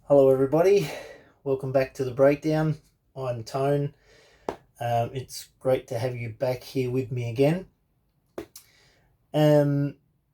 Hello everybody, welcome back to the breakdown. I'm Tone. It's great to have you back here with me again.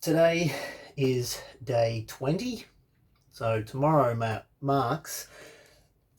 Today is day 20, so tomorrow marks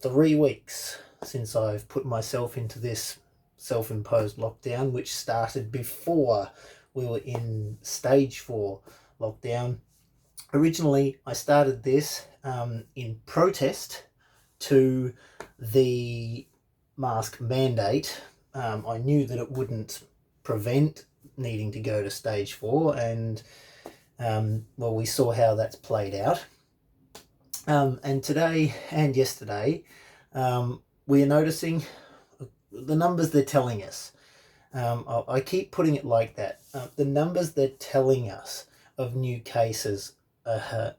3 weeks since I've put myself into this self-imposed lockdown, which started before we were in stage 4 lockdown. Originally, I started this in protest to the mask mandate. I knew that it wouldn't prevent needing to go to stage 4, and we saw how that's played out. And today and yesterday, we are noticing the numbers they're telling us. I keep putting it like that. The numbers they're telling us of new cases are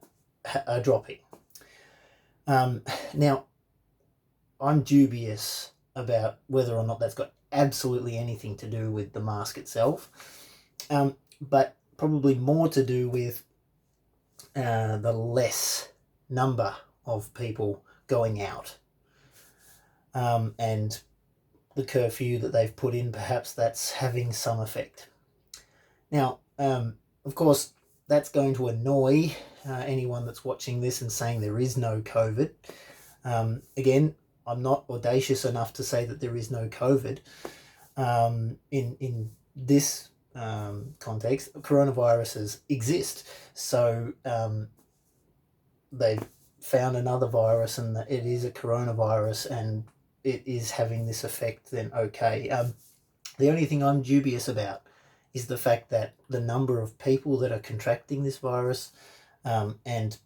dropping. Now, I'm dubious about whether or not that's got absolutely anything to do with the mask itself, but probably more to do with the less number of people going out, and the curfew that they've put in. Perhaps that's having some effect. Now, of course, that's going to annoy anyone that's watching this and saying there is no COVID. Again, I'm not audacious enough to say that there is no COVID. In this context, coronaviruses exist. So they've found another virus and that it is a coronavirus and it is having this effect, then okay. The only thing I'm dubious about is the fact that the number of people that are contracting this virus and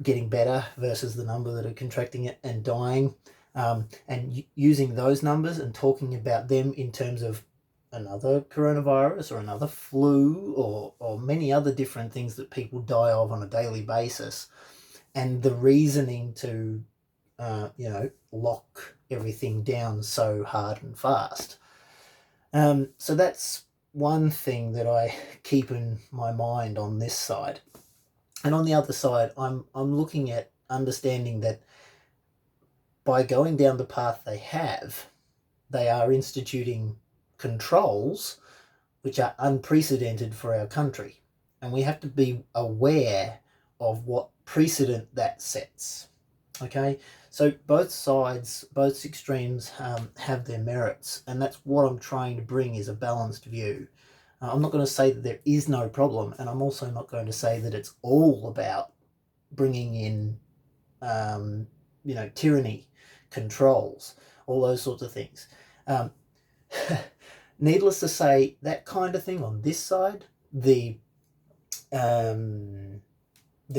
getting better versus the number that are contracting it and dying, and using those numbers and talking about them in terms of another coronavirus or another flu or many other different things that people die of on a daily basis, and the reasoning to lock everything down so hard and fast. So that's one thing that I keep in my mind on this side. And on the other side, I'm looking at understanding that by going down the path they are instituting controls which are unprecedented for our country. And we have to be aware of what precedent that sets. Okay, so both sides, both extremes have their merits, and that's what I'm trying to bring is a balanced view. I'm not going to say that there is no problem, and I'm also not going to say that it's all about bringing in, tyranny, controls, all those sorts of things. Needless to say, that kind of thing on this side, the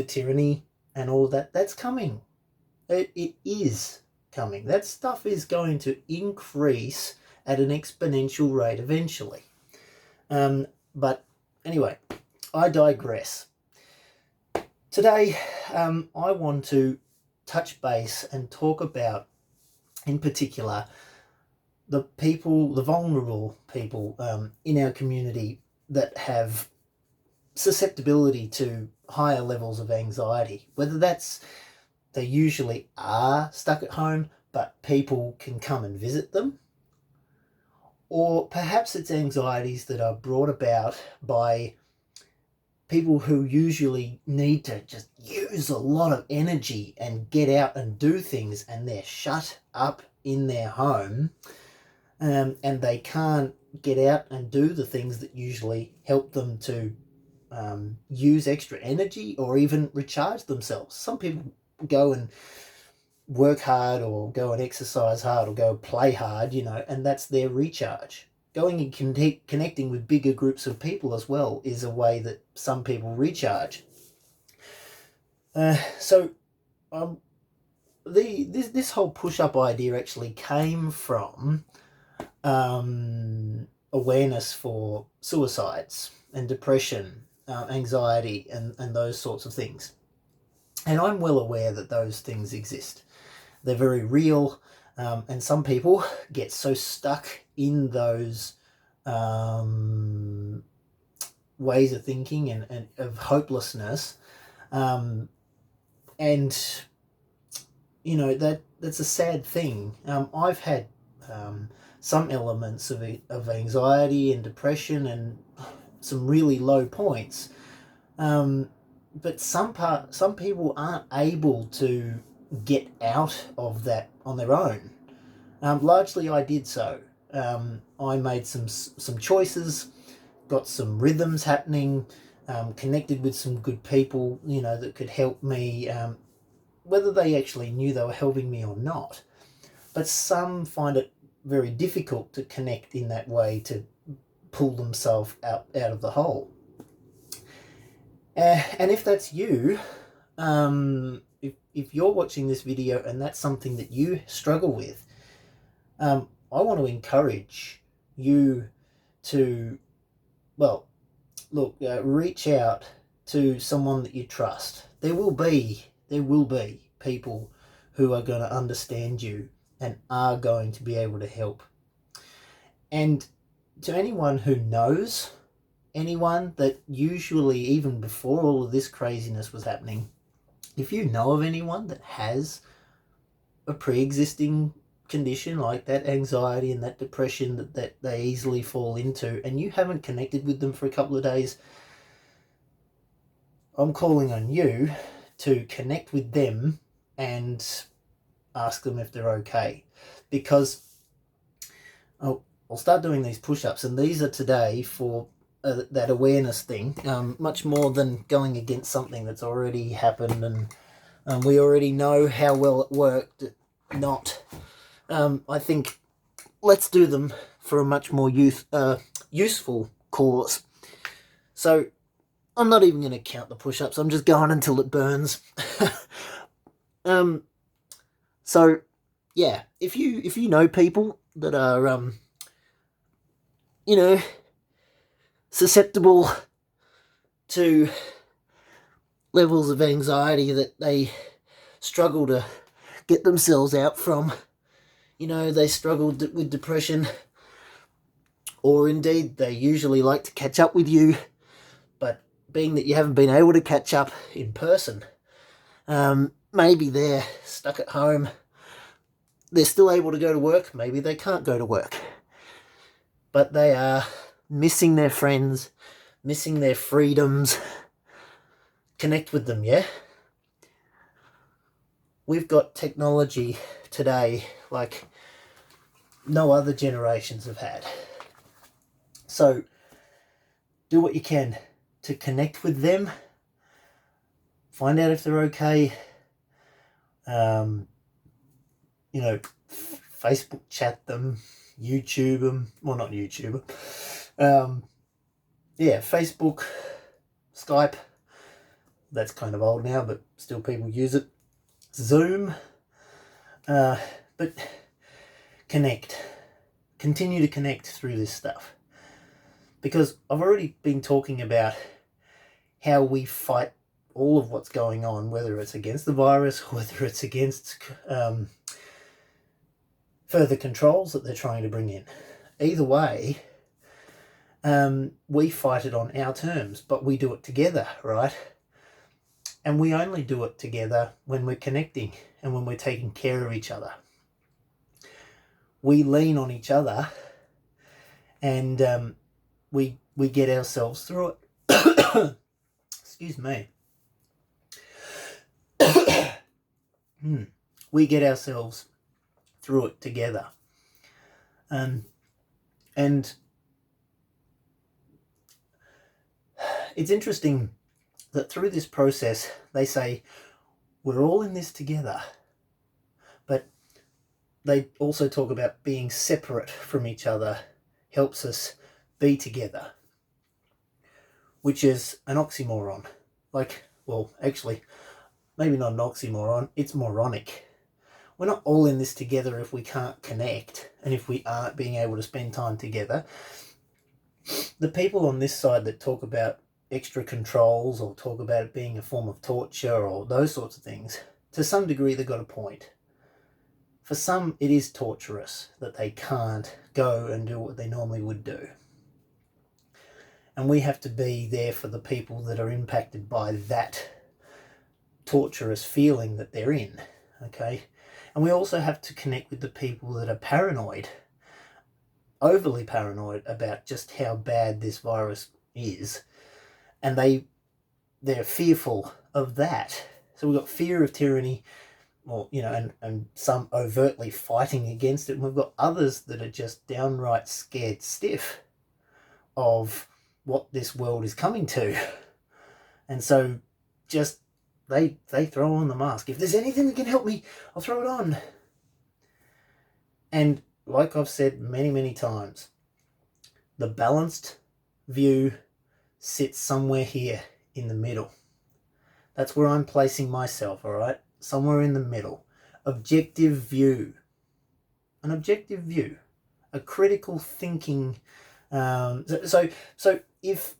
tyranny and all of that, that's coming. It is coming. That stuff is going to increase at an exponential rate eventually. But anyway, I digress. Today, I want to touch base and talk about, in particular, the vulnerable people in our community that have susceptibility to higher levels of anxiety. Whether that's they usually are stuck at home, but people can come and visit them, or perhaps it's anxieties that are brought about by people who usually need to just use a lot of energy and get out and do things, and they're shut up in their home, and they can't get out and do the things that usually help them to use extra energy or even recharge themselves. Some people go and work hard or go and exercise hard or go play hard, and that's their recharge. Going and connecting with bigger groups of people as well is a way that some people recharge. This whole push-up idea actually came from awareness for suicides and depression, anxiety, and those sorts of things. And I'm well aware that those things exist. They're very real, and some people get so stuck in those ways of thinking and of hopelessness, and that's a sad thing. I've had some elements of anxiety and depression and some really low points. But some people aren't able to get out of that on their own. Largely, I did so. I made some choices, got some rhythms happening, connected with some good people, that could help me, whether they actually knew they were helping me or not. But some find it very difficult to connect in that way, to pull themselves out of the hole. And if that's you, if you're watching this video and that's something that you struggle with, I want to encourage you to, well, look, reach out to someone that you trust. There will be people who are going to understand you and are going to be able to help. And to anyone who knows anyone that, usually even before all of this craziness was happening, if you know of anyone that has a pre-existing condition like that anxiety and that depression that they easily fall into, and you haven't connected with them for a couple of days, I'm calling on you to connect with them and ask them if they're okay. Because I'll start doing these push-ups, and these are today for that awareness thing, much more than going against something that's already happened and we already know how well it worked. I think let's do them for a much more useful cause. So I'm not even going to count the push-ups. I'm just going until it burns. So yeah, if you know people that are susceptible to levels of anxiety that they struggle to get themselves out from, they struggled with depression, or indeed they usually like to catch up with you, but being that you haven't been able to catch up in person, maybe they're stuck at home, they're still able to go to work, maybe they can't go to work, but they are missing their friends, missing their freedoms. Connect with them, yeah? We've got technology today like no other generations have had. So do what you can to connect with them, find out if they're okay. Facebook chat them, YouTube them. Well, not YouTube them. Facebook, Skype. That's kind of old now, but still people use it. Zoom. But connect. Continue to connect through this stuff. Because I've already been talking about how we fight all of what's going on, whether it's against the virus, whether it's against further controls that they're trying to bring in. Either way, we fight it on our terms, but we do it together, right? And we only do it together when we're connecting and when we're taking care of each other. We lean on each other and we get ourselves through it. Excuse me. We get ourselves through it together. And it's interesting that through this process, they say, we're all in this together. But they also talk about being separate from each other helps us be together, which is an oxymoron. Actually, maybe not an oxymoron, it's moronic. We're not all in this together if we can't connect and if we aren't being able to spend time together. The people on this side that talk about extra controls or talk about it being a form of torture or those sorts of things, to some degree they've got a point. For some, it is torturous that they can't go and do what they normally would do. And we have to be there for the people that are impacted by that torturous feeling that they're in. okay? And we also have to connect with the people that are paranoid, overly paranoid about just how bad this virus is, and they're fearful of that. So we've got fear of tyranny, or and some overtly fighting against it, and we've got others that are just downright scared stiff of what this world is coming to. And so just they throw on the mask. If there's anything that can help me, I'll throw it on. And like I've said many times, the balanced view sits somewhere here in the middle. That's where I'm placing myself, all right? Somewhere in the middle. Objective view. An objective view. A critical thinking. So if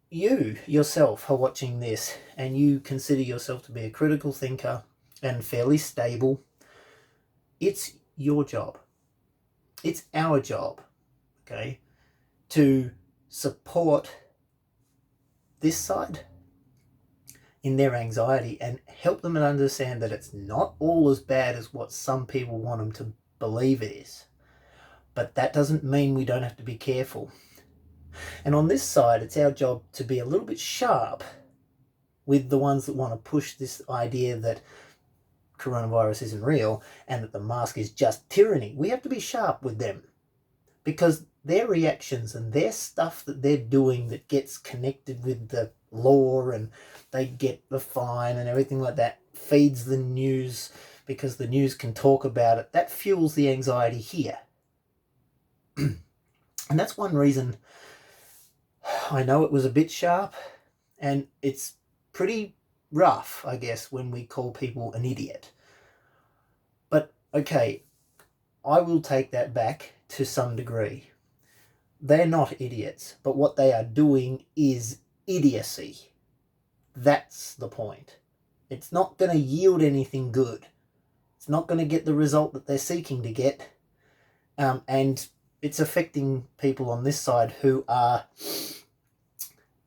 you yourself are watching this and you consider yourself to be a critical thinker and fairly stable, it's your job. It's our job, okay, to support this side in their anxiety and help them understand that it's not all as bad as what some people want them to believe it is. But that doesn't mean we don't have to be careful. And on this side, it's our job to be a little bit sharp with the ones that want to push this idea that coronavirus isn't real and that the mask is just tyranny. We have to be sharp with them, because their reactions and their stuff that they're doing that gets connected with the law and they get the fine and everything like that feeds the news, because the news can talk about it. That fuels the anxiety here. And that's one reason I know it was a bit sharp, and it's pretty rough, I guess, when we call people an idiot. But okay, I will take that back to some degree. They're not idiots, but what they are doing is idiocy. That's the point. It's not going to yield anything good. It's not going to get the result that they're seeking to get. And it's affecting people on this side who are,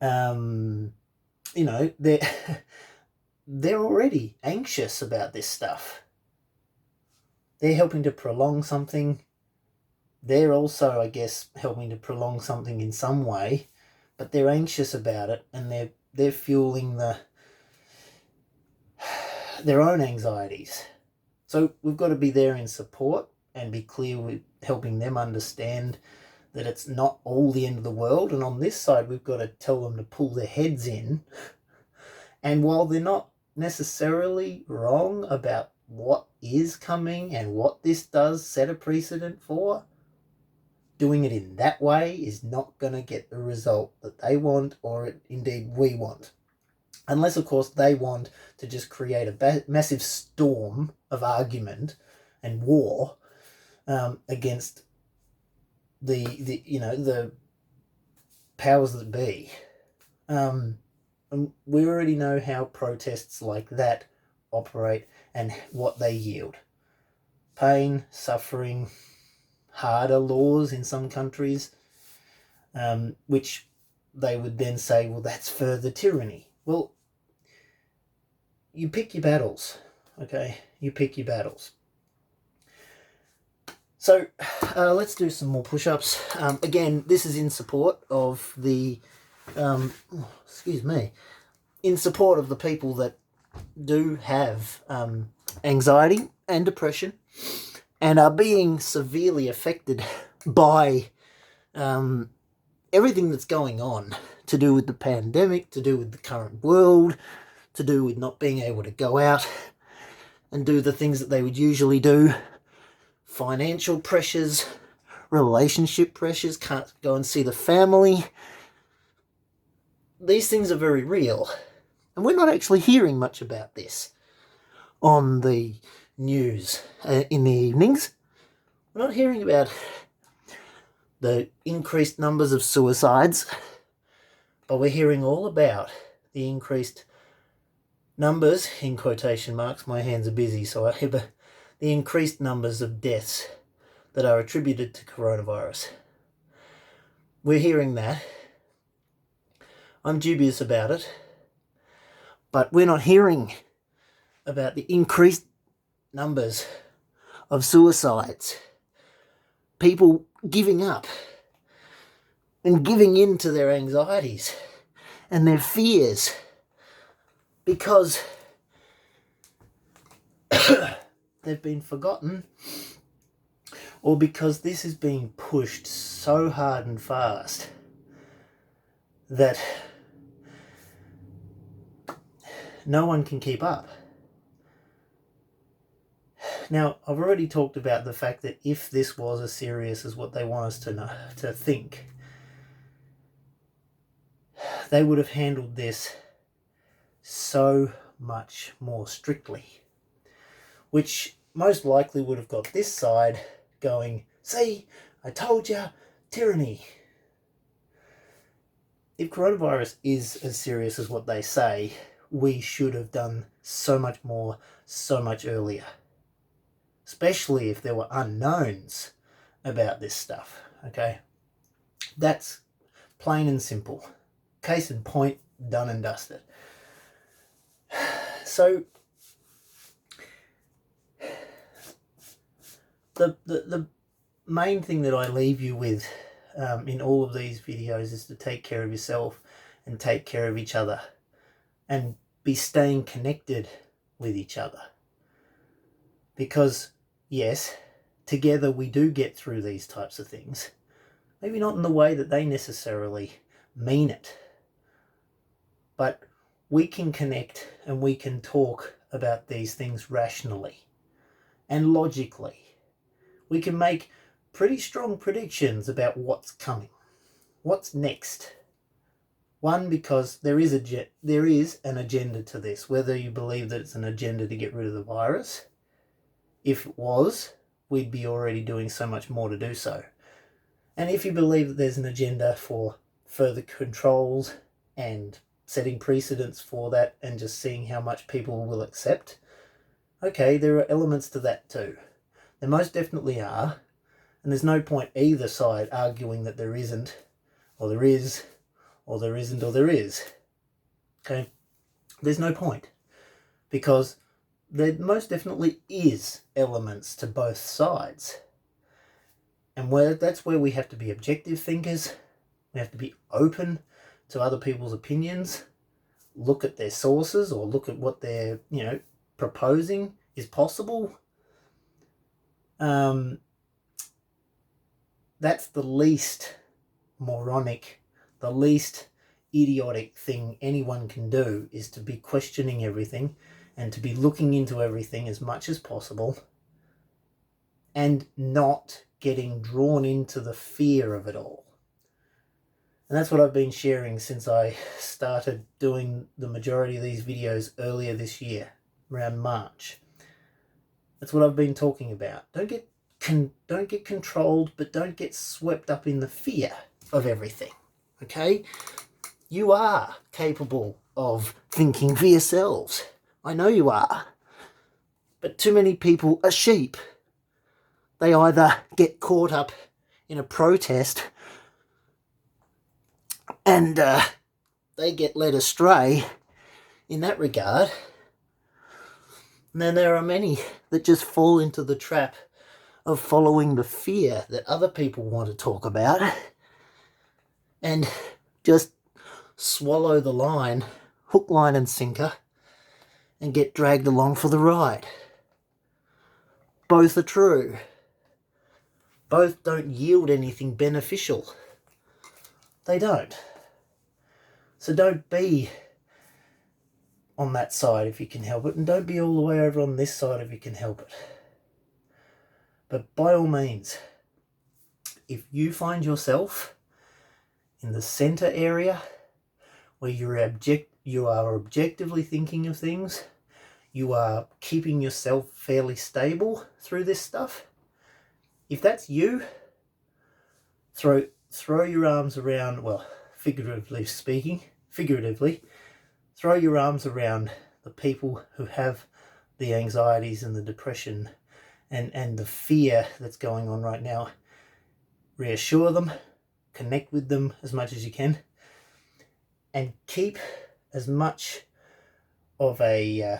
they're already anxious about this stuff. They're helping to prolong something. They're also, I guess, helping to prolong something in some way, but they're anxious about it, and they're fueling their own anxieties. So we've got to be there in support and be clear with helping them understand that it's not all the end of the world. And on this side, we've got to tell them to pull their heads in. And while they're not necessarily wrong about what is coming and what this does set a precedent for, doing it in that way is not going to get the result that they want, or indeed we want. Unless, of course, they want to just create a massive storm of argument and war against the powers that be. And we already know how protests like that operate and what they yield. Pain, suffering, harder laws in some countries, which they would then say, well, that's further tyranny. Well, you pick your battles, okay? You pick your battles. So let's do some more push-ups. Again, this is in support of the, in support of the people that do have anxiety and depression and are being severely affected by everything that's going on, to do with the pandemic, to do with the current world, to do with not being able to go out and do the things that they would usually do, financial pressures, relationship pressures, can't go and see the family. These things are very real, and we're not actually hearing much about this on the news in the evenings. We're not hearing about the increased numbers of suicides, but we're hearing all about the increased numbers, in quotation marks, my hands are busy, so I have the increased numbers of deaths that are attributed to coronavirus. We're hearing that. I'm dubious about it, but we're not hearing about the increased numbers of suicides, people giving up and giving in to their anxieties and their fears because they've been forgotten, or because this is being pushed so hard and fast that no one can keep up. Now, I've already talked about the fact that if this was as serious as what they want us to think, they would have handled this so much more strictly, which most likely would have got this side going, see, I told you, tyranny. If coronavirus is as serious as what they say, we should have done so much more, so much earlier. Especially if there were unknowns about this stuff, okay? That's plain and simple. Case in point, done and dusted. So, the main thing that I leave you with in all of these videos is to take care of yourself and take care of each other and be staying connected with each other. Because, yes, together we do get through these types of things. Maybe not in the way that they necessarily mean it, but we can connect and we can talk about these things rationally and logically. We can make pretty strong predictions about what's coming, what's next. One, because there is an agenda to this, whether you believe that it's an agenda to get rid of the virus. If it was, we'd be already doing so much more to do so. And if you believe that there's an agenda for further controls and setting precedents for that and just seeing how much people will accept, okay, there are elements to that too. There most definitely are, and there's no point either side arguing that there isn't, or there is, or there isn't, or there is. Okay? There's no point, because there most definitely is elements to both sides. And that's where we have to be objective thinkers. We have to be open to other people's opinions, look at their sources, or look at what they're, proposing is possible. That's the least moronic, the least idiotic thing anyone can do, is to be questioning everything and to be looking into everything as much as possible and not getting drawn into the fear of it all. And that's what I've been sharing since I started doing the majority of these videos earlier this year, around March. That's what I've been talking about. Don't get controlled, but don't get swept up in the fear of everything, okay? You are capable of thinking for yourselves. I know you are. But too many people are sheep. They either get caught up in a protest and they get led astray in that regard. And then there are many that just fall into the trap of following the fear that other people want to talk about and just swallow the line, hook, line and sinker, and get dragged along for the ride. Both are true. Both don't yield anything beneficial. They don't. So don't be on that side if you can help it, and don't be all the way over on this side if you can help it. But by all means, if you find yourself in the center area where you are objectively thinking of things, you are keeping yourself fairly stable through this stuff, if that's you, throw your arms around, well, figuratively, throw your arms around the people who have the anxieties and the depression and the fear that's going on right now. Reassure them, connect with them as much as you can, and keep as much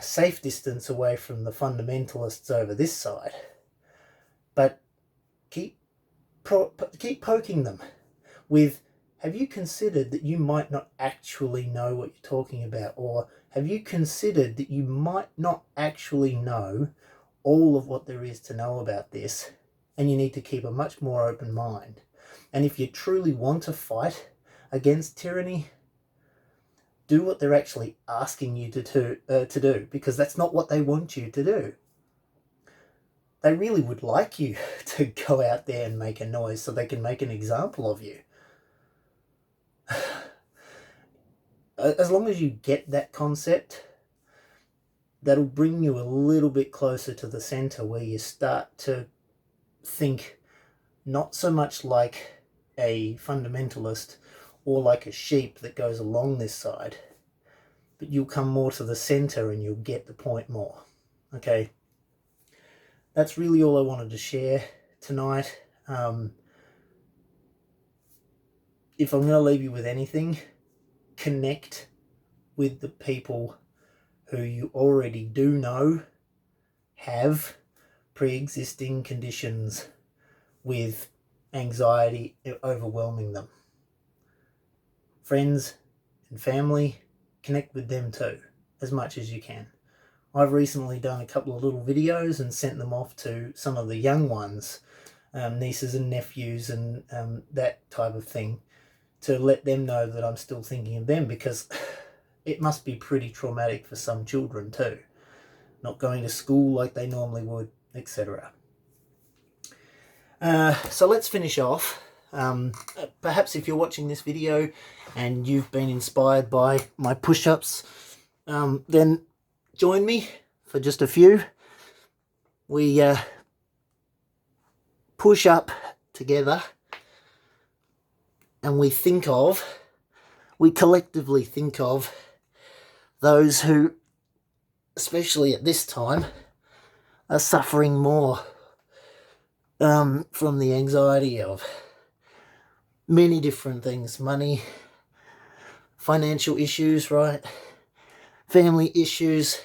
safe distance away from the fundamentalists over this side, but keep poking them with, have you considered that you might not actually know what you're talking about? Or have you considered that you might not actually know all of what there is to know about this, and you need to keep a much more open mind? And if you truly want to fight against tyranny, do what they're actually asking you to do, because that's not what they want you to do. They really would like you to go out there and make a noise so they can make an example of you. As long as you get that concept, that'll bring you a little bit closer to the center, where you start to think not so much like a fundamentalist or like a sheep that goes along this side, but you'll come more to the center and you'll get the point more. Okay, that's really all I wanted to share tonight. If I'm going to leave you with anything, connect with the people who you already do know have pre-existing conditions with anxiety overwhelming them. Friends and family, connect with them too, as much as you can. I've recently done a couple of little videos and sent them off to some of the young ones, nieces and nephews and that type of thing, to let them know that I'm still thinking of them, because it must be pretty traumatic for some children too, not going to school like they normally would, etc. So let's finish off. Perhaps if you're watching this video and you've been inspired by my push-ups, then join me for just a few. We push up together, and we collectively think of those who, especially at this time, are suffering more from the anxiety of many different things. Money, financial issues, right? Family issues,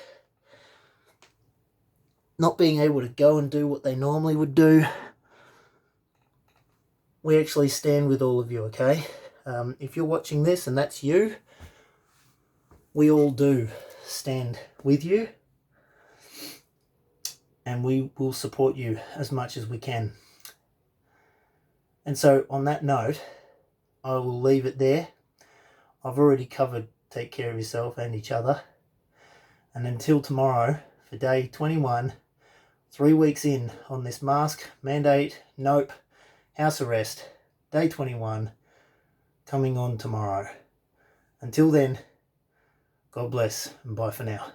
not being able to go and do what they normally would do. We actually stand with all of you, okay? If you're watching this and that's you, we all do stand with you, and we will support you as much as we can. And so on that note, I will leave it there. I've already covered take care of yourself and each other. And until tomorrow, for day 21, 3 weeks in on this mask mandate, nope, house arrest, day 21, coming on tomorrow. Until then, God bless and bye for now.